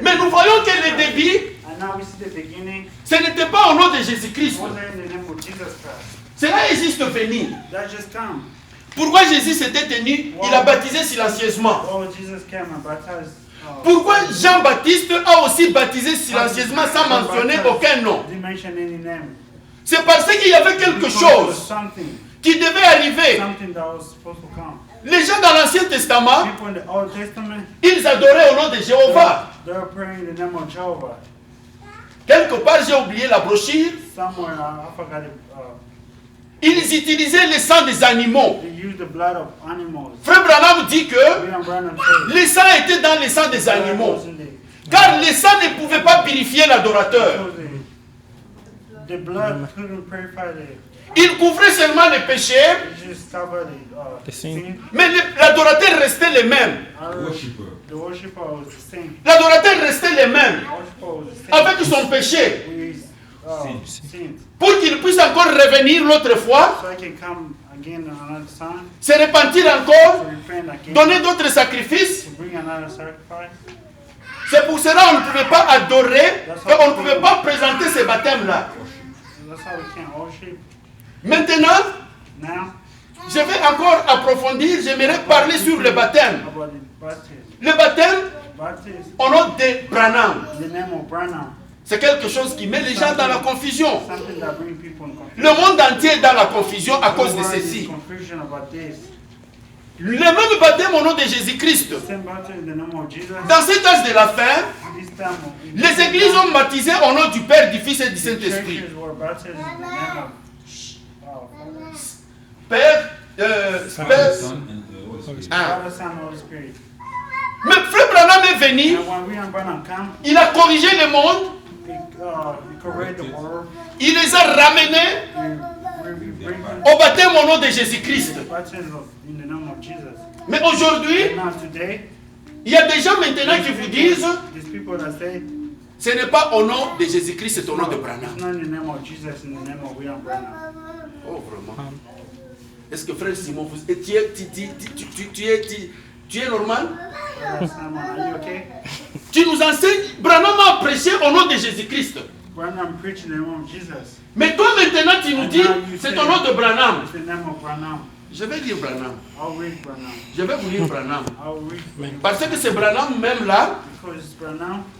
Mais nous voyons que le début, ce n'était pas au nom de Jésus-Christ. Cela est juste venu. Pourquoi Jésus s'était tenu? Il a baptisé silencieusement. Pourquoi Jean-Baptiste a aussi baptisé silencieusement sans mentionner aucun nom? C'est parce qu'il y avait quelque chose qui devait arriver. Les gens dans l'Ancien Testament, ils adoraient au nom de Jéhovah. Quelque part, j'ai oublié la brochure. Ils utilisaient le sang des animaux. Frère Branham dit que le sang était dans le sang des animaux. Car le sang ne pouvait pas purifier l'adorateur. Il couvrait seulement les péchés, mais l'adorateur restait le même. L'adorateur restait le même avec son péché. Pour qu'il puisse encore revenir l'autre fois, se repentir encore, donner d'autres sacrifices. C'est pour cela qu'on ne pouvait pas adorer et on ne pouvait pas présenter ces baptêmes-là. Maintenant, je vais encore approfondir, j'aimerais parler sur le baptême. Le baptême au nom de Branham. C'est quelque chose qui met les gens dans la confusion. Le monde entier est dans la confusion à cause de ceci. Le même baptême au nom de Jésus-Christ. Dans cet âge de la fin, les églises ont baptisé au nom du Père, du Fils et du Saint-Esprit. Père, mais Frère Branham est venu, il a corrigé le monde, il les a ramenés au baptême au nom de Jésus-Christ. Mais aujourd'hui, il y a des gens maintenant qui vous disent ce n'est pas au nom de Jésus-Christ, c'est au nom de Branham. Oh vraiment. Est-ce que frère Simon, tu es normal? Tu nous enseignes, Branham a prêché au nom de Jésus-Christ. Mais toi maintenant tu nous dis c'est au nom de Branham. Je vais lire Branham. Je vais vous lire Branham. Parce que c'est Branham même là,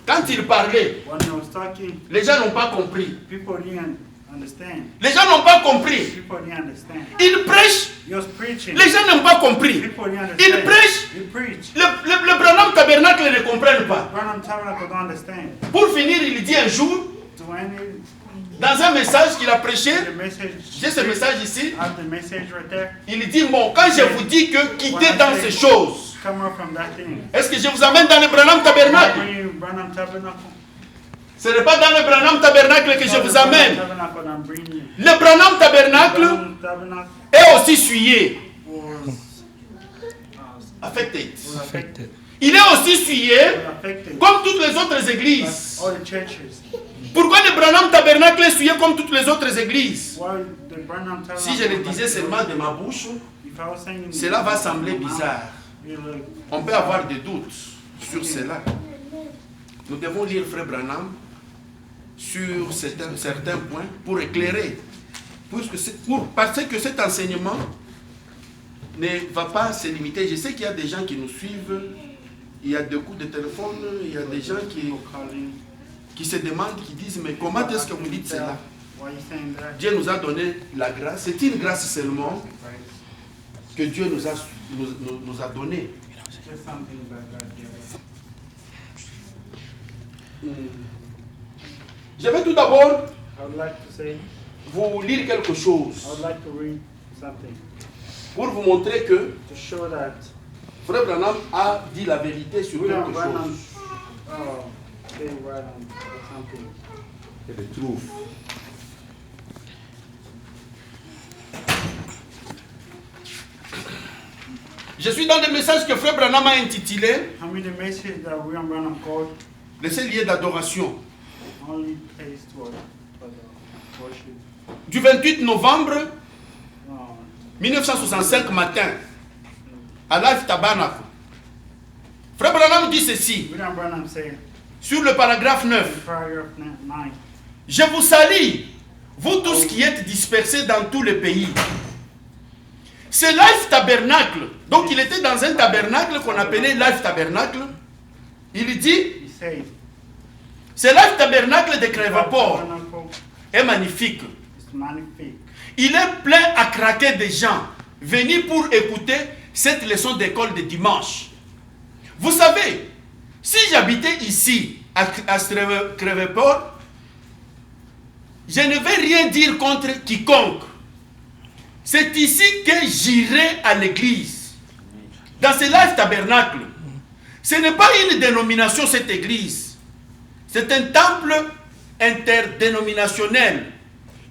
quand il parlait, les gens n'ont pas compris. Les gens n'ont pas compris. Il prêche. Les gens n'ont pas compris. Il prêche. Le Branham Tabernacle ne comprennent pas. Pour finir, il dit un jour, dans un message qu'il a prêché, j'ai ce message ici, il dit, bon, quand je vous dis que quittez dans ces choses, est-ce que je vous amène dans le Branham Tabernacle? Ce n'est pas dans le Branham Tabernacle que je vous amène. Le Branham Tabernacle est aussi souillé. Affected. Il est aussi souillé comme toutes les autres églises. Pourquoi le Branham Tabernacle est souillé comme toutes les autres églises? Si je le disais seulement de ma bouche, cela va sembler bizarre. On peut avoir des doutes sur cela. Nous devons lire Frère Branham sur certains points pour éclairer. Parce que cet enseignement ne va pas se limiter. Je sais qu'il y a des gens qui nous suivent, il y a des coups de téléphone, il y a des gens qui se demandent, qui disent, mais comment est-ce que vous dites cela? Dieu nous a donné la grâce. C'est une grâce seulement que Dieu nous a donnée. Je vais tout d'abord vous lire quelque chose pour vous montrer que Frère Branham a dit la vérité sur quelque chose. Et le trouve. Je suis dans le message que Frère Branham a intitulé le seul lieu d'adoration. Du 28 novembre 1965 matin, à Life Tabernacle. Frère Branham dit ceci. Sur le paragraphe 9. Je vous salue, vous tous qui êtes dispersés dans tous les pays. C'est Life Tabernacle. Donc il était dans un tabernacle qu'on appelait Life Tabernacle. Il dit, c'est Life Tabernacle de Crèveport. Est magnifique. Il est plein à craquer de gens venus pour écouter cette leçon d'école de dimanche. Vous savez, si j'habitais ici à Crèveport, je ne vais rien dire contre quiconque. C'est ici que j'irai à l'église. Dans ce Life Tabernacle. Ce n'est pas une dénomination, cette église. C'est un temple interdénominationnel.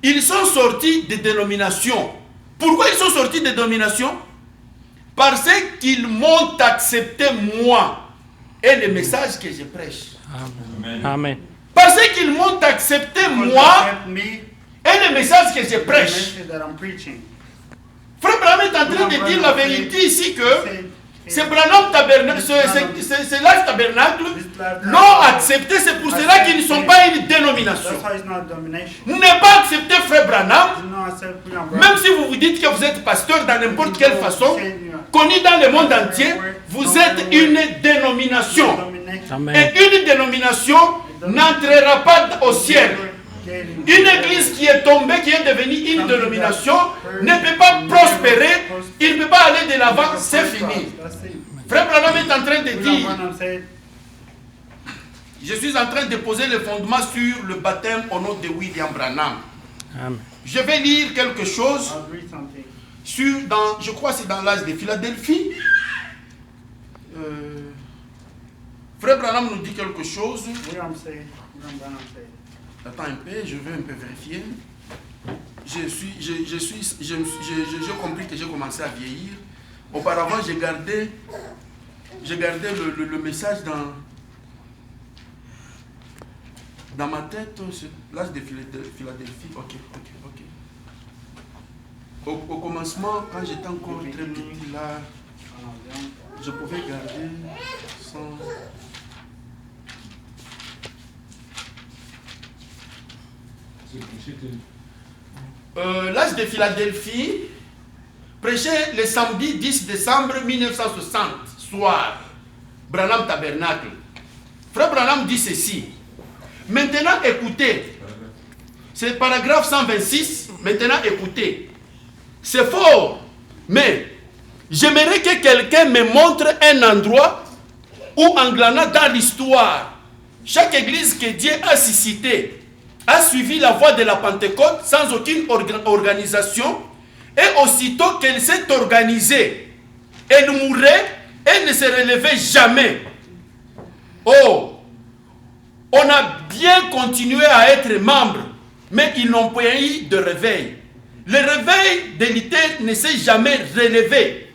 Ils sont sortis des dénominations. Pourquoi ils sont sortis des dénominations? Parce qu'ils m'ont accepté moi et le message que je prêche. Amen. Amen. Parce qu'ils m'ont accepté moi et le message que je prêche. Frère Branham est en train de dire la vérité ici que ce Branham Tabernacle, ce Life Tabernacle l'ont accepté, c'est pour cela qu'ils ne sont pas une dénomination. Ne pas accepter Frère Branham, même si vous vous dites que vous êtes pasteur dans n'importe quelle façon, connu dans le monde entier, vous êtes une dénomination. Amen. Et une dénomination n'entrera pas au ciel. Une église qui est tombée, qui est devenue une dénomination, ne peut pas prospérer, il ne peut pas aller de l'avant, c'est fini. Frère Branham est en train de dire, je suis en train de poser le fondement sur le baptême au nom de William Branham. Amen. Je vais lire quelque chose sur, je crois que c'est dans l'âge de Philadelphie. Frère Branham nous dit quelque chose. Attends un peu, je vais un peu vérifier. J'ai compris que j'ai commencé à vieillir. Auparavant, j'ai gardé le message dans ma tête. L'âge de Philadelphie. Ok. Au commencement, quand j'étais encore très petit, là, je pouvais garder sans... L'âge de Philadelphie prêchait le samedi 10 décembre 1960, soir, Branham Tabernacle. Frère Branham dit ceci. Maintenant écoutez, c'est le paragraphe 126, maintenant écoutez. C'est fort, mais j'aimerais que quelqu'un me montre un endroit où en glanant dans l'histoire, chaque église que Dieu a suscitée a suivi la voie de la Pentecôte sans aucune organisation, et aussitôt qu'elle s'est organisée, elle mourait, elle ne se relevait jamais. Oh, on a bien continué à être membres, mais ils n'ont pas eu de réveil. Le réveil de l'ITER ne s'est jamais relevé.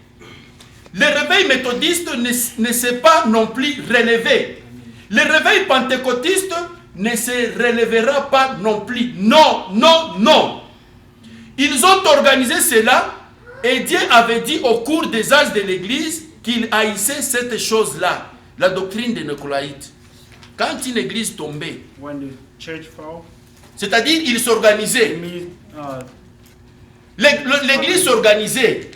Le réveil méthodiste ne s'est pas non plus relevé. Le réveil pentecôtiste ne se relèvera pas non plus. Non. Ils ont organisé cela et Dieu avait dit au cours des âges de l'église qu'il haïssait cette chose-là, la doctrine des Nicolaïtes. Quand une église tombait, c'est-à-dire ils s'organisaient. L'église s'organisait.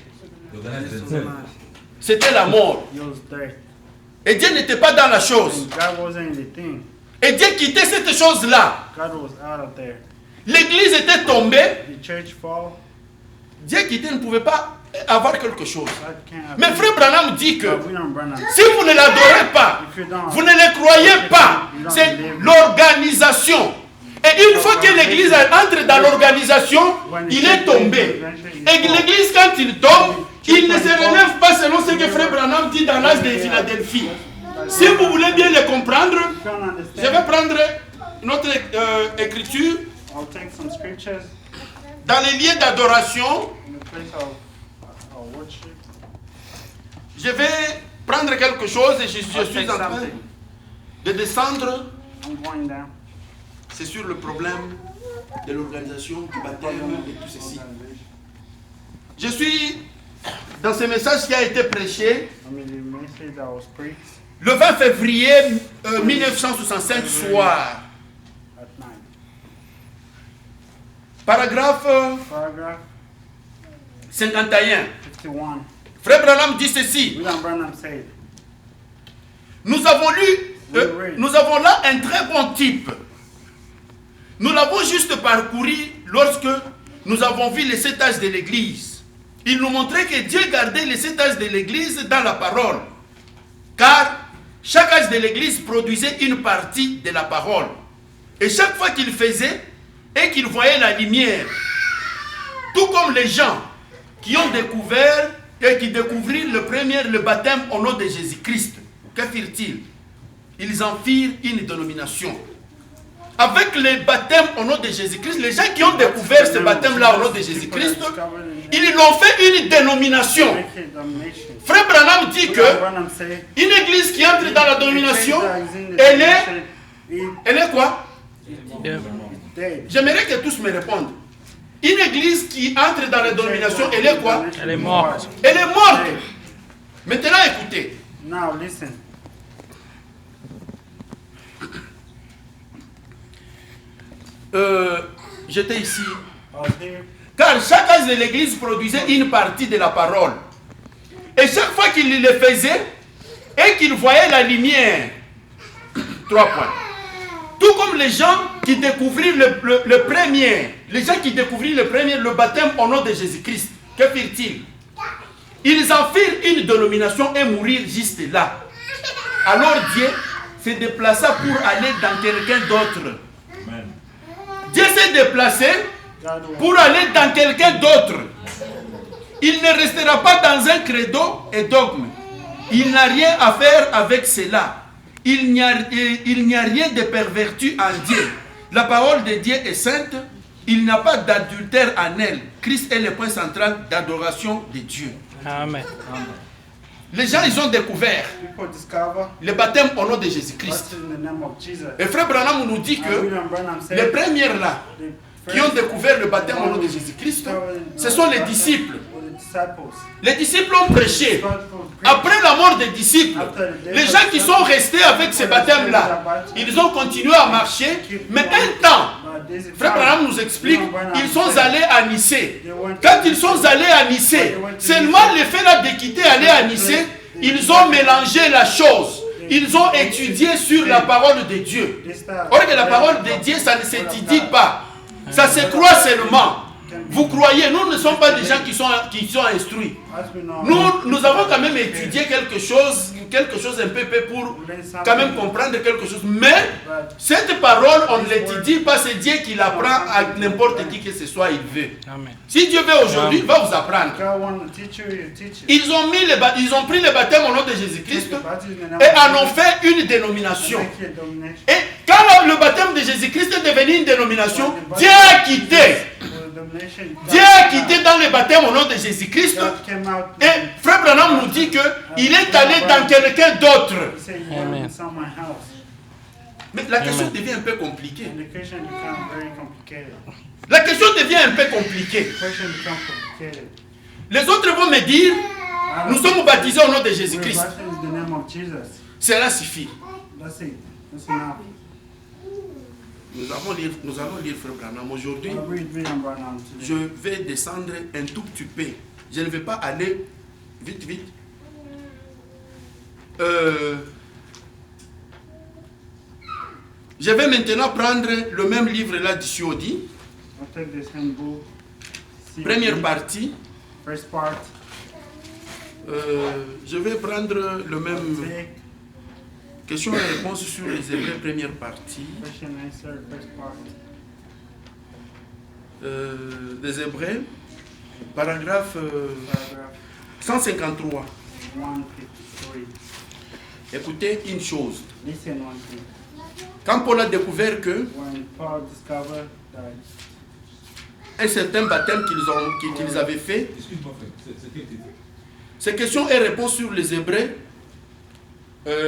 C'était la mort. Et Dieu n'était pas dans la chose. Et Dieu quittait cette chose-là. L'église était tombée. Dieu quittait, ne pouvait pas avoir quelque chose. Mais Frère Branham dit que si vous ne l'adorez pas, vous ne le croyez pas, c'est l'organisation. Et une fois que l'église entre dans l'organisation, il est tombé. Et l'église, quand il tombe, il ne se relève pas selon ce que Frère Branham dit dans l'âge de Philadelphie. Si vous voulez bien le comprendre, je vais prendre notre écriture dans les lieux d'adoration. Je vais prendre quelque chose et je suis en train de descendre. C'est sur le problème de l'organisation, du baptême et tout ceci. Je suis dans ce message qui a été prêché le 20 février 1965 soir. Paragraphe 51. Frère Branham dit ceci. Nous avons là un très bon type. Nous l'avons juste parcouru lorsque nous avons vu les 7 âges de l'Église. Il nous montrait que Dieu gardait les 7 âges de l'Église dans la parole. Car chaque âge de l'Église produisait une partie de la parole. Et chaque fois qu'il faisait et qu'il voyait la lumière, tout comme les gens qui ont découvert et qui découvrirent le baptême au nom de Jésus-Christ, que firent-ils? Ils en firent une dénomination. Avec le baptême au nom de Jésus-Christ, les gens qui ont découvert ce baptême-là au nom de Jésus-Christ, ils l'ont fait une dénomination. Frère Branham dit que une église qui entre dans la dénomination, elle est quoi? J'aimerais que tous me répondent. Une église qui entre dans la dénomination, elle est quoi? Elle est morte. Elle est morte. Maintenant, écoutez. Now listen. J'étais ici. Car chaque âge de l'église produisait une partie de la parole. Et chaque fois qu'il le faisait et qu'il voyait la lumière, 3 points. Tout comme les gens qui découvrirent le premier, le baptême au nom de Jésus-Christ, que firent-ils? Ils en firent une dénomination et mourirent juste là. Alors Dieu se déplaça pour aller dans quelqu'un d'autre. Dieu s'est déplacé pour aller dans quelqu'un d'autre. Il ne restera pas dans un credo et dogme. Il n'a rien à faire avec cela. Il n'y a rien de perverti en Dieu. La parole de Dieu est sainte. Il n'y a pas d'adultère en elle. Christ est le point central d'adoration de Dieu. Amen. Les gens, ils ont découvert le baptême au nom de Jésus-Christ. Et Frère Branham nous dit que les premières là, qui ont découvert le baptême au nom de Jésus-Christ, ce sont les disciples. Les disciples ont prêché. Après la mort des disciples, les gens qui sont restés avec ce baptême-là, ils ont continué à marcher, mais un temps, Frère Branham nous explique, ils sont allés à Nicée. Quand ils sont allés à Nicée, seulement le fait là de quitter aller à Nicée, ils ont mélangé la chose. Ils ont étudié sur la parole de Dieu. Or que la parole de Dieu, ça ne s'étudie pas. Ça se croit seulement. Vous croyez, nous ne sommes pas des gens qui sont instruits. Nous avons quand même étudié quelque chose un peu pour quand même comprendre quelque chose. Mais cette parole, on ne l'étudie pas, c'est Dieu qui l'apprend à n'importe qui que ce soit, il veut. Amen. Si Dieu veut aujourd'hui, il va vous apprendre. Ils ont pris le baptême au nom de Jésus-Christ et en ont fait une dénomination. Et quand le baptême de Jésus-Christ est devenu une dénomination, Dieu a quitté. Dieu a quitté dans le baptême au nom de Jésus-Christ. Et Frère Branham nous dit qu'il est allé dans quelqu'un d'autre. Mais la question devient un peu compliquée. La question devient un peu compliquée. Les autres vont me dire, nous sommes baptisés au nom de Jésus-Christ. Cela suffit. Nous allons lire Frère Branham. Aujourd'hui, je vais descendre un tout petit peu. Je ne vais pas aller vite. Je vais maintenant prendre le même livre là du COD. Première partie. Je vais prendre le même... Question et réponse sur les Hébreux, première partie. Des Hébreux, paragraphe 153. Écoutez une chose. Quand Paul a découvert que un certain baptême qu'ils avaient fait, ces questions et réponses sur les Hébreux,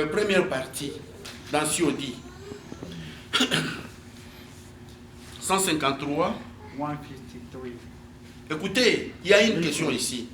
première partie, dans COD. 153. Écoutez, il y a une question ici.